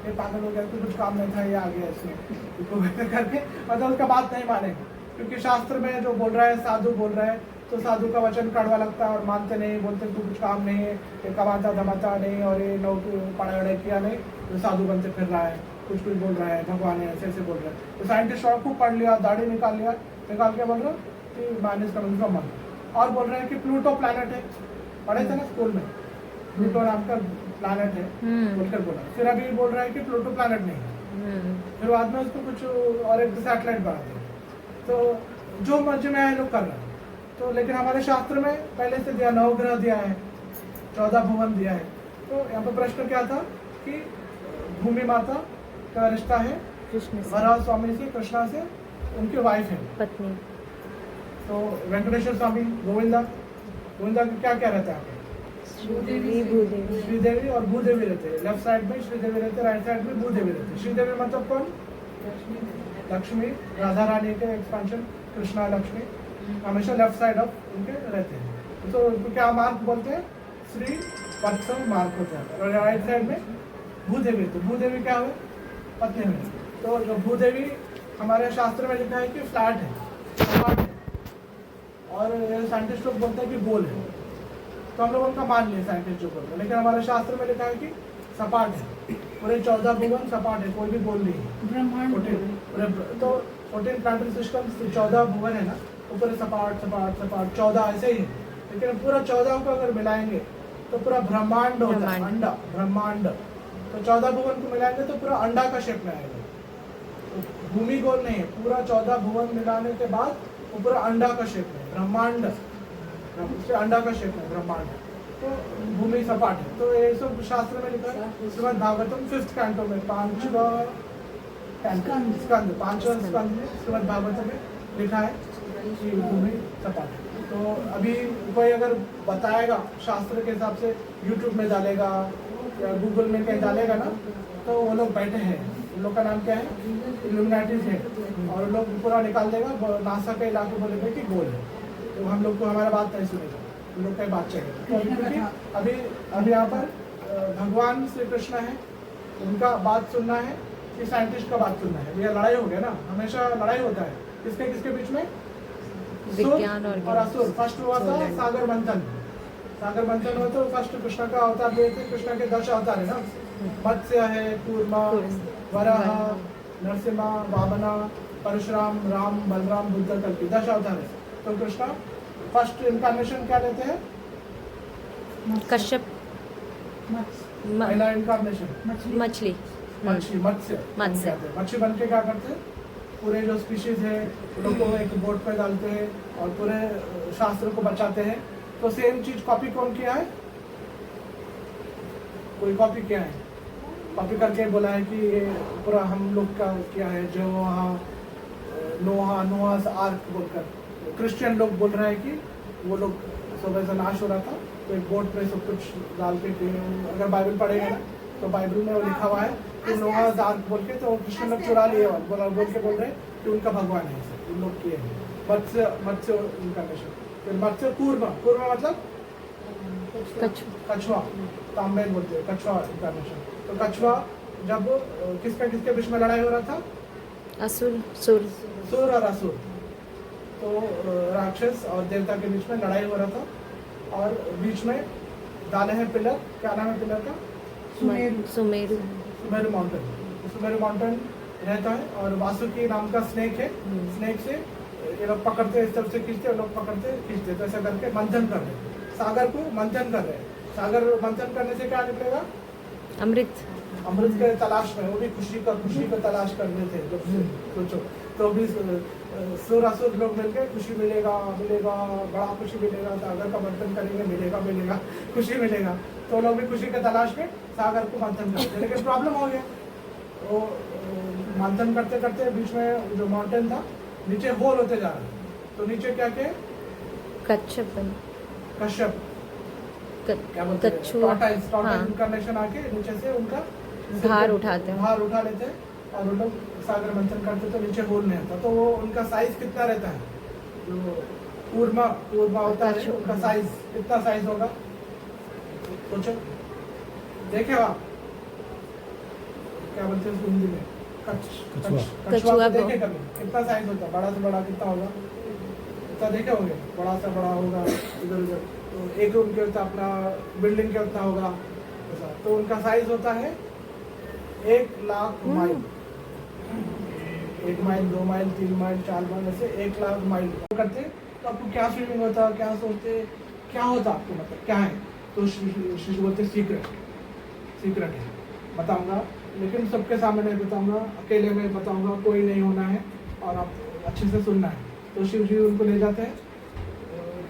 ये पागल हो गया, कुछ काम नहीं था, ये आ गया इसमें करके, मतलब उसका बात नहीं मानेगा। क्योंकि शास्त्र में जो बोल रहा है, साधु बोल रहा है, तो साधु का वचन कड़वा लगता है और मानते नहीं, बोलते तू कुछ काम नहीं है, ये कमाता धमाता नहीं और ये नौ पढ़ाई वढ़ाई किया नहीं, तो साधु बनते फिर रहा है, कुछ बोल रहा है, भगवान है, ऐसे बोल रहा है। तो साइंटिस्ट और खूब पढ़ लिया, दाढ़ी निकाल के बोल रहा कि man is coming from monkey. और बोल रहे हैं कि प्लूटो प्लैनेट है, पढ़े थे ना स्कूल में, प्लूटो नाम का प्लैनेट है बोलकर बोला। फिर अभी बोल रहा है कि प्लूटो प्लैनेट नहीं है, फिर बाद में उसको कुछ और एक सैटेलाइट बना दिया। तो जो मर्जी में है लोग कर रहे हैं। तो लेकिन हमारे शास्त्र में पहले से दिया, 9 ग्रह दिया है, 14 भुवन दिया है। तो यहाँ पर प्रश्न क्या था कि भूमि माता का रिश्ता है कृष्ण से, वराह स्वामी से, कृष्णा से, उनकी वाइफ है पत्नी। तो वेंकटेश्वर स्वामी, गोविंदा का क्या क्या रहता है? श्रीदेवी भूदेवी। श्रीदेवी और भूदेवी रहते हैं। लेफ्ट साइड में श्रीदेवी रहते हैं, राइट साइड में भूदेवी रहते हैं। श्रीदेवी मतलब कौन? लक्ष्मी, राधा रानी के एक्सपेंशन, कृष्णा लक्ष्मी हमेशा लेफ्ट साइड ऑफ उनके रहते हैं। तो क्या मार्क बोलते हैं? श्री वत्स मार्क होता है। और राइट साइड में भूदेवी, तो भूदेवी क्या हुए? पत्नी हुई। तो जो भूदेवी हमारे शास्त्र में लिखा है कि फ्लैट है, सपाट है, और साइंटिस्ट लोग बोलते हैं कि गोल है। तो हम लोग उनका मान लिए साइंटिस्ट जो बोलते हैं, लेकिन हमारे शास्त्र में लिखा है कि सपाट है। पूरे 14 भुवन सपाट है, कोई भी गोल नहीं है। ब्रह्मांड तो 14 प्लानिटरी सिस्टम 14 भुवन है ना, तो पूरे सपाट सपाट सपाट 14 ऐसे ही है। लेकिन पूरा 14 को अगर मिलाएंगे तो पूरा ब्रह्मांड होता है, अंडा ब्रह्मांड। तो 14 भुवन को मिलाएंगे तो पूरा अंडा का शेप में आएगा। तो भूमि गोल नहीं है, पूरा 14 भुवन मिलाने के बाद वो पूरा अंडा का शेप में ब्रह्मांड, उसके अंडा का शेप में ब्रह्मांड। तो भूमि सपाट है। तो ये सब शास्त्र में लिखा है। श्रीमद् भागवतम 5th कैंटो में 5वां स्कंद 5वां स्कंद में श्रीमद् भागवतम में लिखा है कि भूमि सपाट है। तो अभी कोई अगर बताएगा शास्त्र के हिसाब से, यूट्यूब में डालेगा या गूगल में कहीं डालेगा ना, तो वो लोग बैठे हैं, उन लोग का नाम क्या है? इल्यूमिनाटीज है, और लोग पूरा निकाल देगा। नासा के इलाके बोलेंगे कि गोल है, तो हम लोग को हमारा बात नहीं सुनेगा, उन लोग का बात चाहिए। तो अभी यहाँ पर भगवान श्री कृष्ण है, उनका बात सुनना है कि साइंटिस्ट का बात सुनना है। ये लड़ाई हो गया ना, हमेशा लड़ाई होता है किसके बीच में? विज्ञान और असुर। फर्स्ट हुआ था सागर मंथन। सागर मंथन हुआ तो फर्स्ट कृष्ण का अवतार लिए थे। कृष्ण के 10 अवतार है ना, मत्स्य है, कूर्मा, वराह, नरसिम्हा, वामना, परशुराम, राम, बलराम, बुद्ध, कल्कि 10 अवतार है। तो कृष्ण फर्स्ट इनकारनेशन क्या लेते हैं? कश्यप, पहला इनकारनेशन मछली, मत्स्य मच्छी बन के क्या करते हैं? पूरे जो स्पीशीज है उन को एक बोट पे डालते हैं और पूरे शास्त्र को बचाते हैं। तो सेम चीज कॉपी कौन किया है? कोई कॉपी किया है, कॉपी करके बोला है कि ये पूरा हम लोग का किया है। जो वहाँ नोहास आर्क बोलकर क्रिश्चियन लोग बोल रहे हैं कि वो लोग सुबह से नाश हो रहा था, तो एक बोट में सब कुछ डाल के अगर बाइबल पढ़ेगा ना तो बाइबल में वो लिखा हुआ है कि नोहा आर्क बोल के, तो कृष्ण लोग चुरा लिए बोल के बोल रहे कि उनका भगवान है, उन लोग किए हैं मत्स्य इनकारनेशन। फिर मत्स्य कूर्म मतलब कछुआ, तांबेन बोलते हैं कछुआ इनकारनेशन। तो कछुआ जब किसके बीच में लड़ाई हो रहा था, असुर सुर सुर और असुर, तो राक्षस और देवता के बीच में लड़ाई हो रहा था, और बीच में डाले हैं पिलर, क्या नाम है पिलर का, सुमेरु सुमेरु माउंटेन रहता है, और वासुकी नाम का स्नेक है, स्नेक से ये लोग पकड़ते, इस तरफ से खींचते, लोग पकड़ते खींचते, तो ऐसा करके मंथन कर रहे हैं, सागर को मंथन कर रहे हैं। सागर मंथन करने से क्या निकलेगा, अमृत अमृत के तलाश में, वो भी खुशी को तलाश करने थे जब सोचो, तो भी सुर असुर लोग मिलकर खुशी मिलेगा, बड़ा खुशी मिलेगा, सागर का मंथन करेंगे, मिलेगा खुशी मिलेगा, तो लोग भी खुशी के तलाश में सागर को मंथन करते। लेकिन प्रॉब्लम हो गया, वो मंथन करते करते बीच में जो माउंटेन था नीचे होल होते जा रहा है, तो नीचे क्या के कच्छप कश्यप क्या बोलते हैं, टॉर्टाइस इनकारनेशन आके नीचे से उनका भार उठाते हैं, भार उठा लेते हैं, और वो लोग सागर मंथन करते तो नीचे होल नहीं आता। तो वो उनका साइज कितना रहता है, जो कूर्मा होता है उनका साइज कितना साइज होगा, सोचो, देखे आप क्या बोलते हैं उसको हिंदी में, कछुआ देखे कभी, कितना साइज होता है, बड़ा से बड़ा कितना होगा, इतना देखे होंगे, बड़ा से बड़ा होगा इधर उधर, तो एक रूम के उतना अपना बिल्डिंग के उतना होगा, तो उनका साइज होता है 1,00,000 mile, 1 mile 2 mile 3 mile 4 mile, ऐसे 1,00,000 माइल करते। तो आपको क्या फीलिंग होता, क्या सोचते, क्या होता आपको, मतलब क्या है, तो शिशु बोलते सीक्रेट है, बताऊंगा, लेकिन सबके सामने नहीं बताऊंगा, अकेले में बताऊंगा, कोई नहीं होना है, और आप अच्छे से सुनना है। तो शिव जी उनको ले जाते हैं,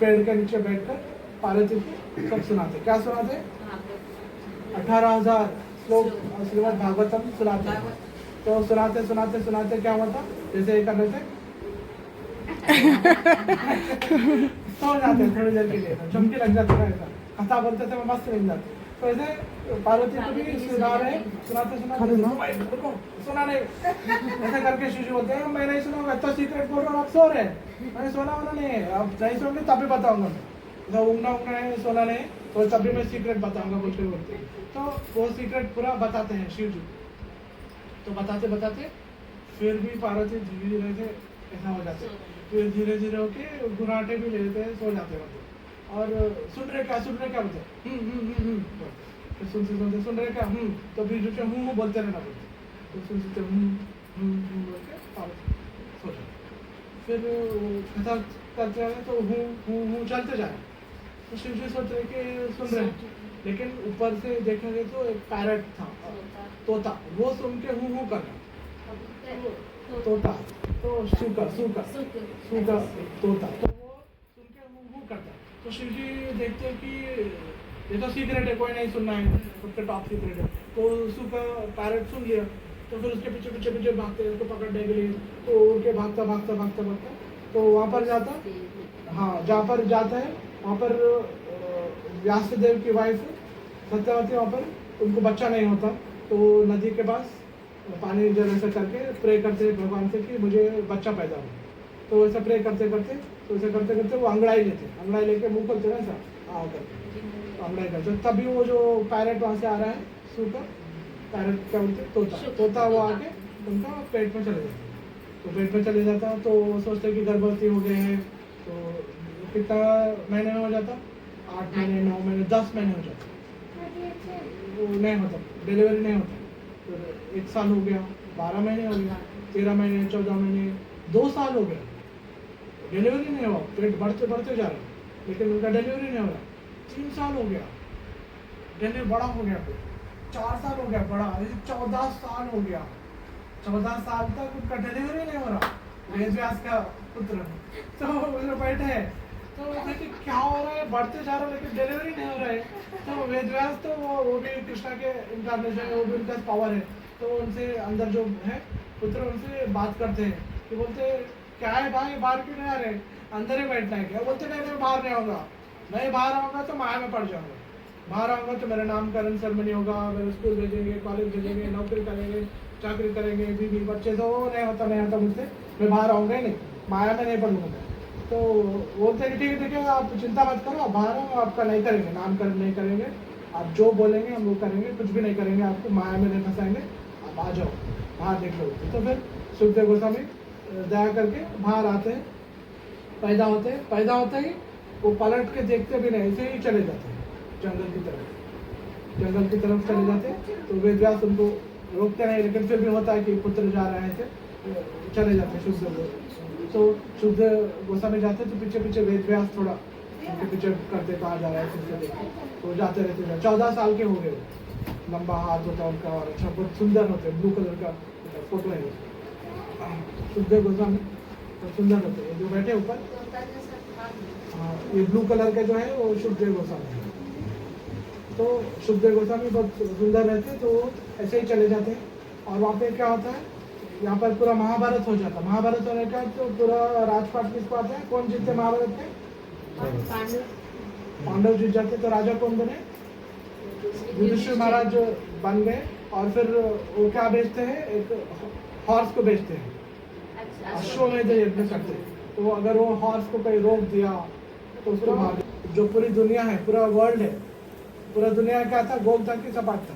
पेड़ के नीचे बैठकर पार्वती को सब सुनाते, क्या सुनाते, 18,000 श्लोक श्रीमद् भागवतम सुनाते हैं। तो सुनाते क्या हुआ था, जैसे ये कर रहे थे सो जाते थोड़ी देर के लिए, चमकी लग जाती है, ऐसा कथा बोलते थे मस्त लग जाते। तो ऐसे पार्वती को भी सुनाते सुना नहीं, ऐसे करके शिशु बोलते हैं मैं नहीं सुनाऊंगा, तो सीक्रेट बोल रहा हूँ, आप सो रहे, मैंने सोना होना नहीं है, आप नहीं सोंगे तब भी बताऊंगा मैं, उगना है, सोना नहीं, तो तब भी मैं सीक्रेट बताऊंगा बोलते। तो वो सीक्रेट पूरा बताते हैं शिव जी। तो बताते फिर भी पार्वती धीरे धीरे से ऐसा हो जाते, फिर धीरे धीरे होके घुराटे भी लेते हैं, सो जाते हैं, और सुन रहे क्या बोलते, फिर सुन रहे क्या, तो बीच बीच में बोलते रहना बोलते, तो सुनते बोल के पार्वती सो जाते। फिर कथा करते रहे तो हूँ चलते जाए, तो शिव जी सोच रहे कि सुन रहे हैं, लेकिन ऊपर से देखेंगे तो एक पैरट था, तोता, वो सुन के हूँ कर रहा, तोता, तो सूकर तोता, तो वो सुन के हूँ करता। तो शिव जी देखते हैं कि ये तो सीक्रेट है, कोई नहीं सुनना है, सबसे टॉप सीक्रेट है, तो सूकर पैरट सुन लिया, तो फिर उसके पीछे भागते हैं, उसको पकड़ने के लिए, तो उनके भागता, तो वहाँ पर जाता, हाँ जहाँ पर जाता है वहाँ पर व्यासदेव की वाइफ सत्यवती, वहाँ पर उनको बच्चा नहीं होता, तो नदी के पास पानी जल ऐसा करके प्रे करते भगवान से कि मुझे बच्चा पैदा हो। तो वैसा प्रे करते वो अंगड़ाई लेके मुँह खोलते ना ऐसा करके अंगड़ाई करते, तभी वो जो पैरट वहाँ से आ रहा है, सूकर पैरट क्या बोलते, तोता वो आके उनका पेट में चले जाता, तो पेट में चले जाता, तो सोचते कि गर्भवती हो गए हैं, तो कितना महीने में हो जाता, 8 महीने 9 महीने 10 महीने हो जाता, वो नहीं होता, डिलीवरी नहीं होता, फिर 1 साल हो गया, 12 महीने हो गया, 13 महीने 14 महीने 2 साल हो गया, डिलीवरी नहीं हुआ, पेट बढ़ते जा रहा, लेकिन उनका डिलीवरी नहीं हो रहा, 3 साल हो गया, डिलीवरी बड़ा हो गया, 4 साल हो गया बड़ा, 14 साल हो गया, 14 साल तक उनका डिलीवरी नहीं हो रहा, वेद व्यास का पुत्र, तो वो बैठे हैं, तो देखिए क्या हो रहा है, बढ़ते जा रहा है लेकिन डिलीवरी नहीं हो रहा है, तो वेद व्यास तो वो भी कृष्णा के इनकारनेशन है, वो भी उनका पावर है, तो उनसे अंदर जो है पुत्र उनसे बात करते हैं कि बोलते क्या है भाई, बाहर क्यों नहीं आ रहे, अंदर ही बैठना है क्या, बोलते नहीं बाहर नहीं होगा, मैं बाहर आऊँगा तो माया में पड़ जाऊँगा। बाहर आऊँगा तो मेरा नामकरण सेरेमनी होगा, मेरे स्कूल भेजेंगे, कॉलेज भेजेंगे, नौकरी करेंगे, चाकरी करेंगे, बीवी बच्चे, तो नहीं होता मुझसे, मैं बाहर आऊँगा ही नहीं, माया में नहीं पढ़ूँगा। तो बोलते हैं ठीक है आप चिंता मत करो, आप बाहर आओ, आपका नहीं करेंगे, नामकरण नहीं करेंगे, आप जो बोलेंगे हम वो करेंगे, कुछ भी नहीं करेंगे, आपको माया में नहीं फंसाएंगे, आप आ जाओ, बाहर देख लो। तो फिर सुखदेव गोस्वामी दया करके बाहर आते हैं, पैदा होते ही वो पलट के देखते भी नहीं, ऐसे ही चले जाते हैं जंगल की तरफ चले जाते हैं। तो वेद व्यास उनको रोकते नहीं, लेकिन फिर भी होता है कि पुत्र जा रहे हैं, ऐसे चले जाते हैं सुखदेव। तो सुखदेव गोस्वामी जाते तो पीछे वेद व्यास थोड़ा उनके पीछे करते, कहा जा रहा है सुखदेव, तो जाते रहते। 14 साल के हो गए, लंबा हाथ होता है उनका और अच्छा बहुत सुंदर होते, ब्लू कलर का फोटो है सुखदेव गोस्वामी, तो सुंदर होते हैं जो बैठे ऊपर। हाँ, ये ब्लू कलर के जो है वो सुखदेव गोस्वामी है। तो सुखदेव गोस्वामी बहुत सुंदर रहते, तो ऐसे ही चले जाते हैं। और वहाँ पे क्या होता है, यहाँ पर पूरा महाभारत हो जाता है। महाभारत होने का तो पूरा राजपाट किसको आता है, कौन जीतते महाभारत में? पांडव जीत जाते। तो राजा कौन बने? युधिष्ठिर महाराज बन गए। और फिर वो क्या बेचते हैं, एक हॉर्स को बेचते हैं, अश्वमेध यज्ञ करते हैं। तो अगर वो हॉर्स को कहीं रोक दिया तो उसको मार। जो पूरी दुनिया है, पूरा वर्ल्ड है, पूरा दुनिया क्या था, गोल था कि सपाट था?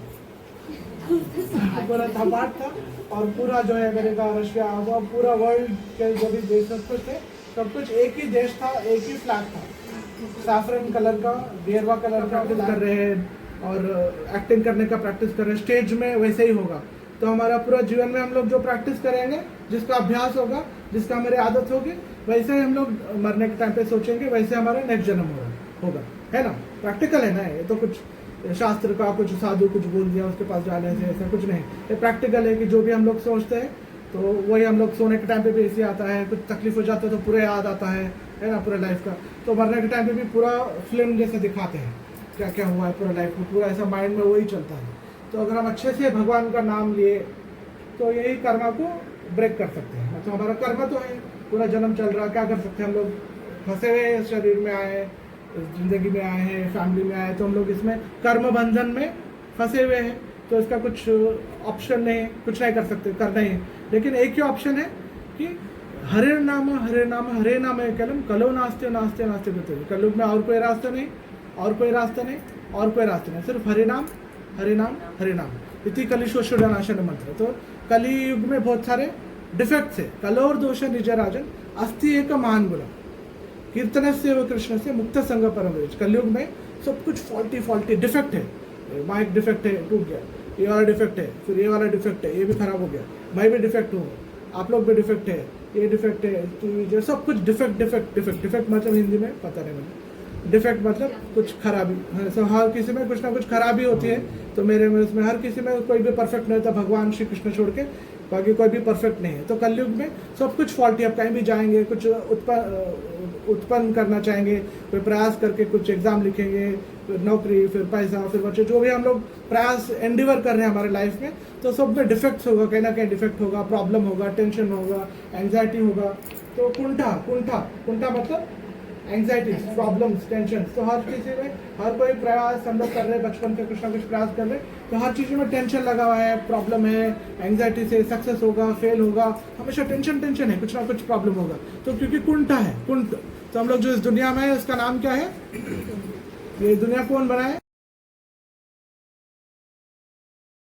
पूरा सपाट था। और पूरा जो है अमेरिका, रशिया, वो पूरा वर्ल्ड के जो भी देश थे, सब कुछ एक ही देश था, एक ही फ्लैग था, सैफरन कलर का, गेरुआ कलर का कर रहे हैं और एक्टिंग करने का प्रैक्टिस कर रहे हैं। स्टेज में वैसे ही होगा। तो हमारा पूरा जीवन में हम लोग जो प्रैक्टिस करेंगे, जिसका अभ्यास होगा, जिसका हमारी आदत होगी, वैसे ही हम लोग मरने के टाइम पे सोचेंगे, वैसे हमारा नेक्स्ट जन्म होगा, है ना? प्रैक्टिकल है ना, ये तो कुछ शास्त्र का कुछ साधु कुछ बोल दिया उसके पास जाने से ऐसा कुछ नहीं। ये प्रैक्टिकल है कि जो भी हम लोग सोचते हैं तो वही हम लोग सोने के टाइम पे भी ऐसे आता है। कुछ तकलीफ हो जाता है तो पूरा याद आता है ना, पूरे लाइफ का। तो मरने के टाइम पे भी पूरा फिल्म जैसे दिखाते हैं क्या क्या हुआ है पूरा लाइफ में, पूरा ऐसा माइंड में वही चलता है। तो अगर हम अच्छे से भगवान का नाम लिए तो यही कर्मा को ब्रेक कर सकते हैं। तो हमारा कर्म तो है, पूरा जन्म चल रहा, क्या कर सकते हैं हम लोग? फंसे हुए शरीर में आए, जिंदगी में आए हैं, फैमिली में आए, तो हम लोग इसमें कर्म बंधन में फंसे हुए हैं। तो इसका कुछ ऑप्शन नहीं, कुछ नहीं कर सकते, करना ही है। लेकिन एक ही ऑप्शन है कि हरे नाम हरे नाम हरे नाम है कलम, कलो नास्ते नास्ते नास्ते कहते हैं। कलयुग में और कोई रास्ता नहीं, और कोई रास्ता नहीं, और कोई रास्ता नहीं, सिर्फ हरे नाम हरे नाम हरे नाम। इति कलिशोषुरनाशन मंत्र। तो कलियुग में बहुत सारे डिफेक्ट्स है। कलोर दोष निज राजन अस्ति एक महान गुण कीर्तन से व कृष्ण से मुक्त संग परम। कलयुग में सब कुछ फॉल्टी डिफेक्ट है। माइक डिफेक्ट है, टूट गया, ये वाला डिफेक्ट है, फिर ये वाला डिफेक्ट है, ये भी खराब हो गया, मैं भी डिफेक्ट हूँ, आप लोग भी डिफेक्ट है, ये डिफेक्ट है, तो सब कुछ डिफेक्ट मतलब हिंदी में पता नहीं मुझे। डिफेक्ट मतलब कुछ खराबी। हर किसी में कुछ ना कुछ खराबी होती है। तो मेरे में उसमें हर किसी में कोई भी परफेक्ट नहीं होता, भगवान श्री कृष्ण छोड़ के बाकी कोई भी परफेक्ट नहीं है। तो कलयुग में सब कुछ फॉल्टी। आप कहीं भी जाएंगे, कुछ उत्पन्न करना चाहेंगे, कोई प्रयास करके कुछ एग्जाम लिखेंगे, फिर नौकरी, फिर पैसा, फिर बच्चे, जो भी हम लोग प्रयास एंडिवर कर रहे हैं हमारे लाइफ में, तो सब में डिफेक्ट्स होगा, कहीं ना कहीं डिफेक्ट होगा, प्रॉब्लम होगा, टेंशन होगा, एंग्जाइटी होगा। तो कुंठा मतलब एंग्जाइटी, प्रॉब्लम्स, टेंशन। तो हर किसी में, हर कोई प्रयास हम लोग कर रहे हैं, बचपन से कुछ ना कुछ प्रयास कर रहे हैं, तो हर चीज़ में टेंशन लगा हुआ है, प्रॉब्लम है, एंग्जाइटी से सक्सेस होगा, फेल होगा, हमेशा टेंशन है, कुछ ना कुछ प्रॉब्लम होगा। तो क्योंकि कुंठा है, तो हम लोग जो इस दुनिया में है उसका नाम क्या है? ये दुनिया कौन बनाए?